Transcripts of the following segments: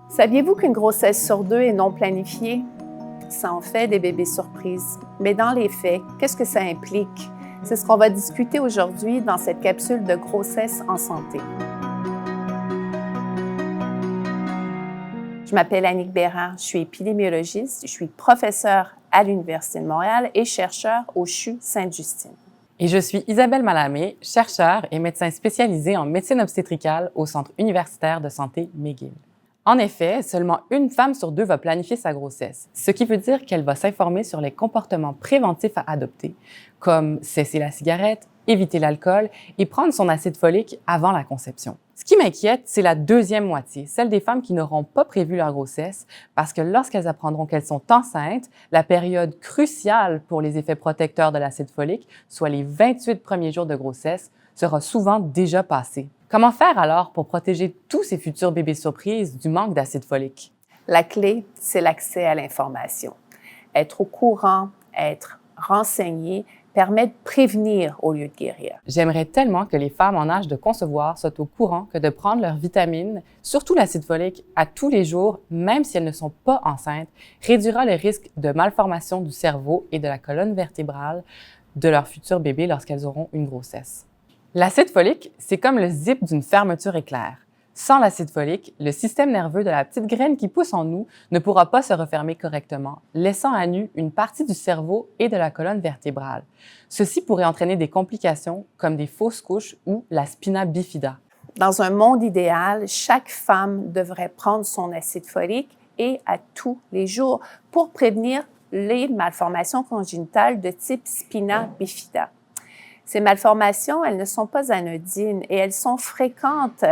Saviez-vous qu'une grossesse sur deux est non planifiée? Ça en fait des bébés surprises. Mais dans les faits, qu'est-ce que ça implique? C'est ce qu'on va discuter aujourd'hui dans cette capsule de grossesse en santé. Je m'appelle Annick Bérard, je suis épidémiologiste, je suis professeure à l'Université de Montréal et chercheur au CHU Sainte-Justine. Et je suis Isabelle Malamé, chercheure et médecin spécialisée en médecine obstétricale au Centre universitaire de santé McGill. En effet, seulement une femme sur deux va planifier sa grossesse, ce qui veut dire qu'elle va s'informer sur les comportements préventifs à adopter, comme cesser la cigarette, éviter l'alcool et prendre son acide folique avant la conception. Ce qui m'inquiète, c'est la deuxième moitié, celle des femmes qui n'auront pas prévu leur grossesse, parce que lorsqu'elles apprendront qu'elles sont enceintes, la période cruciale pour les effets protecteurs de l'acide folique, soit les 28 premiers jours de grossesse, sera souvent déjà passée. Comment faire alors pour protéger tous ces futurs bébés surprises du manque d'acide folique? La clé, c'est l'accès à l'information. Être au courant, être renseigné, permet de prévenir au lieu de guérir. J'aimerais tellement que les femmes en âge de concevoir soient au courant que de prendre leurs vitamines, surtout l'acide folique, à tous les jours, même si elles ne sont pas enceintes, réduira le risque de malformation du cerveau et de la colonne vertébrale de leur futur bébé lorsqu'elles auront une grossesse. L'acide folique, c'est comme le zip d'une fermeture éclair. Sans l'acide folique, le système nerveux de la petite graine qui pousse en nous ne pourra pas se refermer correctement, laissant à nu une partie du cerveau et de la colonne vertébrale. Ceci pourrait entraîner des complications comme des fausses couches ou la spina bifida. Dans un monde idéal, chaque femme devrait prendre son acide folique et à tous les jours pour prévenir les malformations congénitales de type spina bifida. Ces malformations, elles ne sont pas anodines et elles sont fréquentes.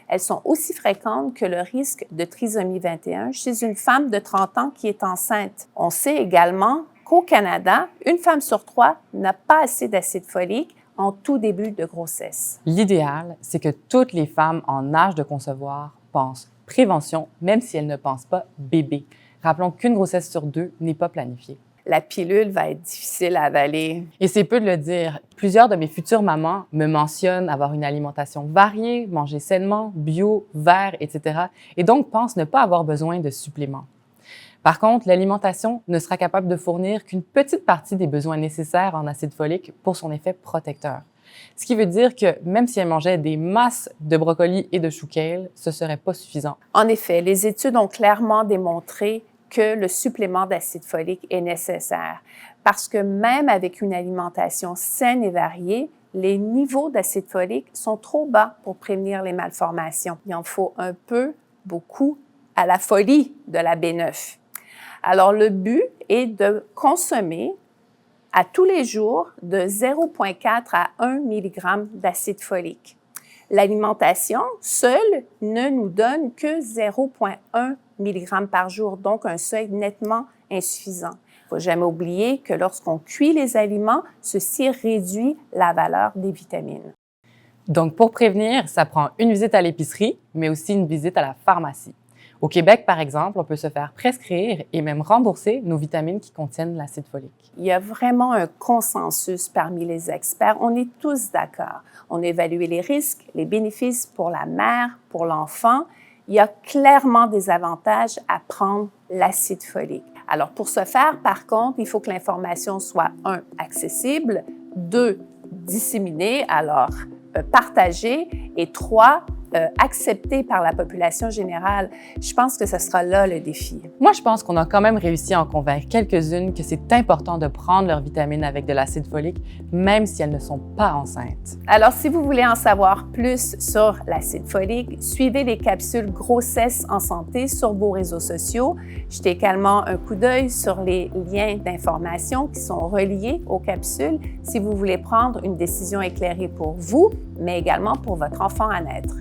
Elles sont aussi fréquentes que le risque de trisomie 21 chez une femme de 30 ans qui est enceinte. On sait également qu'au Canada, une femme sur trois n'a pas assez d'acide folique en tout début de grossesse. L'idéal, c'est que toutes les femmes en âge de concevoir pensent prévention, même si elles ne pensent pas bébé. Rappelons qu'une grossesse sur deux n'est pas planifiée. La pilule va être difficile à avaler. Et c'est peu de le dire. Plusieurs de mes futures mamans me mentionnent avoir une alimentation variée, manger sainement, bio, vert, etc. et donc pensent ne pas avoir besoin de suppléments. Par contre, l'alimentation ne sera capable de fournir qu'une petite partie des besoins nécessaires en acide folique pour son effet protecteur. Ce qui veut dire que même si elle mangeait des masses de brocolis et de chou kale, ce serait pas suffisant. En effet, les études ont clairement démontré que le supplément d'acide folique est nécessaire parce que même avec une alimentation saine et variée, les niveaux d'acide folique sont trop bas pour prévenir les malformations. Il en faut un peu, beaucoup, à la folie de la B9. Alors, le but est de consommer à tous les jours de 0,4 à 1 mg d'acide folique. L'alimentation seule ne nous donne que 0,1 mg par jour, donc un seuil nettement insuffisant. Il ne faut jamais oublier que lorsqu'on cuit les aliments, ceci réduit la valeur des vitamines. Donc, pour prévenir, ça prend une visite à l'épicerie, mais aussi une visite à la pharmacie. Au Québec, par exemple, on peut se faire prescrire et même rembourser nos vitamines qui contiennent l'acide folique. Il y a vraiment un consensus parmi les experts. On est tous d'accord. On a évalué les risques, les bénéfices pour la mère, pour l'enfant. Il y a clairement des avantages à prendre l'acide folique. Alors, pour ce faire, par contre, il faut que l'information soit, 1, accessible, 2, disséminée, alors partagée, et 3, acceptée par la population générale. Je pense que ce sera là le défi. Moi, je pense qu'on a quand même réussi à en convaincre quelques-unes que c'est important de prendre leurs vitamines avec de l'acide folique, même si elles ne sont pas enceintes. Alors, si vous voulez en savoir plus sur l'acide folique, suivez les capsules Grossesse en santé sur vos réseaux sociaux. Jetez également un coup d'œil sur les liens d'information qui sont reliés aux capsules si vous voulez prendre une décision éclairée pour vous, mais également pour votre enfant à naître.